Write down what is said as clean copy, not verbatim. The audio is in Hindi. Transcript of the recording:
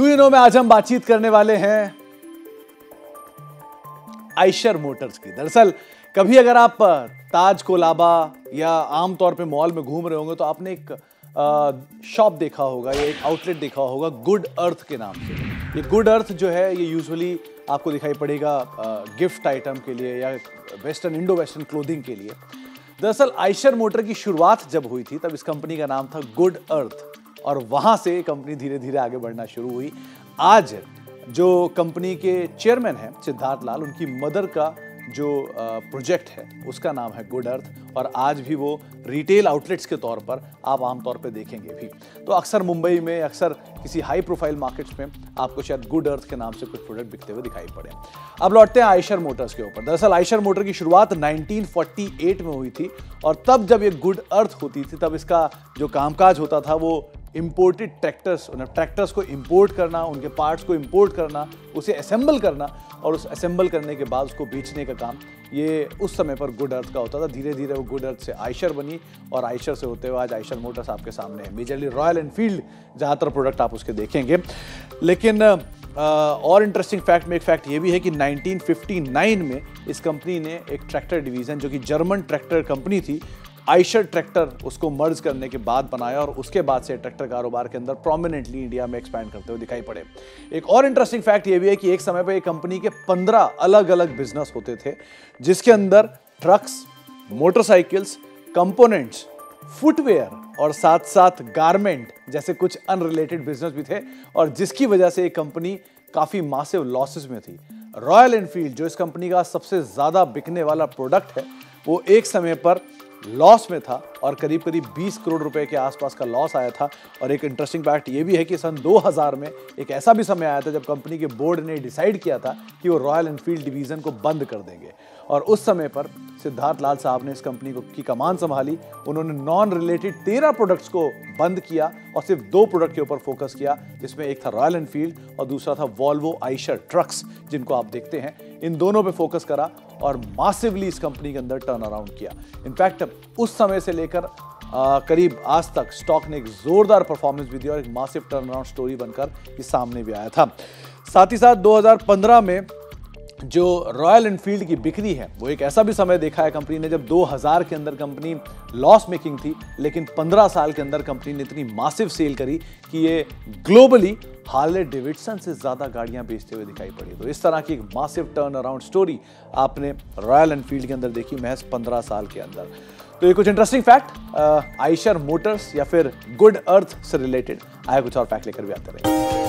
डू यू नो में आज हम बातचीत करने वाले हैं आइशर मोटर्स की। दरअसल कभी अगर आप ताज कोलाबा या आमतौर पे मॉल में घूम रहे होंगे तो आपने एक शॉप देखा होगा या एक आउटलेट देखा होगा गुड अर्थ के नाम से। ये गुड अर्थ जो है ये यूजुअली आपको दिखाई पड़ेगा गिफ्ट आइटम के लिए या वेस्टर्न इंडो वेस्टर्न क्लोथिंग के लिए। दरअसल आइशर मोटर की शुरुआत जब हुई थी तब इस कंपनी का नाम था गुड अर्थ और वहां से कंपनी धीरे धीरे आगे बढ़ना शुरू हुई। आज जो कंपनी के चेयरमैन हैं सिद्धार्थ लाल, उनकी मदर का जो प्रोजेक्ट है उसका नाम है गुड अर्थ और आज भी वो रिटेल आउटलेट्स के तौर पर आप आमतौर पे देखेंगे भी। तो अक्सर मुंबई में, अक्सर किसी हाई प्रोफाइल मार्केट्स में आपको शायद गुड अर्थ के नाम से कुछ प्रोडक्ट बिकते हुए दिखाई पड़े। अब लौटते हैं आइशर मोटर्स के ऊपर। दरअसल आइशर मोटर की शुरुआत 1948 में हुई थी और तब जब ये गुड अर्थ होती थी तब इसका जो कामकाज होता था वो इंपोर्टेड ट्रैक्टर्स को इंपोर्ट करना, उनके पार्ट्स को इंपोर्ट करना, उसे असेंबल करना और उस असेंबल करने के बाद उसको बेचने का काम ये उस समय पर गुड अर्थ का होता था। धीरे धीरे वो गुड अर्थ से आइशर बनी और आइशर से होते हुए आज आइशर मोटर्स आपके सामने है। मेजरली रॉयल एनफील्ड ज़्यादातर प्रोडक्ट आप उसके देखेंगे। लेकिन और इंटरेस्टिंग फैक्ट में एक फैक्ट ये भी है कि 1959 में इस कंपनी ने एक ट्रैक्टर डिवीज़न जो कि जर्मन ट्रैक्टर कंपनी थी, आइशर ट्रैक्टर, उसको मर्ज करने के बाद बनाया और उसके बाद से ट्रैक्टर कारोबार के अंदर प्रोमिनेंटली इंडिया में एक्सपैंड करते हुए दिखाई पड़े। एक और इंटरेस्टिंग फैक्ट ये भी है कि एक समय पर एक कंपनी के 15 अलग अलग बिजनेस होते थे जिसके अंदर ट्रक्स, मोटरसाइकिल्स, कंपोनेंट्स, फुटवेयर और साथ साथ गारमेंट जैसे कुछ अनरिलेटेड बिजनेस भी थे और जिसकी वजह से एक कंपनी काफी मासिव लॉसेस में थी। रॉयल एनफील्ड जो इस कंपनी का सबसे ज्यादा बिकने वाला प्रोडक्ट है वो एक समय पर लॉस में था और करीब करीब 20 करोड़ रुपए के आसपास का लॉस आया था। और एक इंटरेस्टिंग फैक्ट ये भी है कि सन 2000 में एक ऐसा भी समय आया था जब कंपनी के बोर्ड ने डिसाइड किया था कि वो रॉयल एनफील्ड डिवीजन को बंद कर देंगे और उस समय पर सिद्धार्थ लाल साहब ने इस कंपनी की कमान संभाली। उन्होंने नॉन रिलेटेड 13 प्रोडक्ट्स को बंद किया और सिर्फ 2 प्रोडक्ट के ऊपर फोकस किया, जिसमें एक था रॉयल एनफील्ड और दूसरा था वॉल्वो आइशर ट्रक्स जिनको आप देखते हैं। इन दोनों पे फोकस करा और मासिवली इस कंपनी के अंदर टर्न अराउंड किया। इनफैक्ट उस समय से लेकर करीब आज तक स्टॉक ने एक जोरदार परफॉर्मेंस भी दिया और एक मासिव टर्न अराउंड स्टोरी बनकर ये सामने भी आया था। साथ ही साथ 2015 में जो रॉयल एनफील्ड की बिक्री है वो एक ऐसा भी समय देखा है कंपनी ने जब 2000 के अंदर कंपनी लॉस मेकिंग थी, लेकिन 15 साल के अंदर कंपनी ने इतनी मासिव सेल करी कि ये ग्लोबली हार्ले डेविडसन से ज्यादा गाड़ियां बेचते हुए दिखाई पड़ी। तो इस तरह की एक मासिव टर्न अराउंड स्टोरी आपने रॉयल एनफील्ड के अंदर देखी महज 15 साल के अंदर। तो ये कुछ इंटरेस्टिंग फैक्ट आइशर मोटर्स या फिर गुड अर्थ से रिलेटेड आया। कुछ और फैक्ट लेकर भी आते रहे।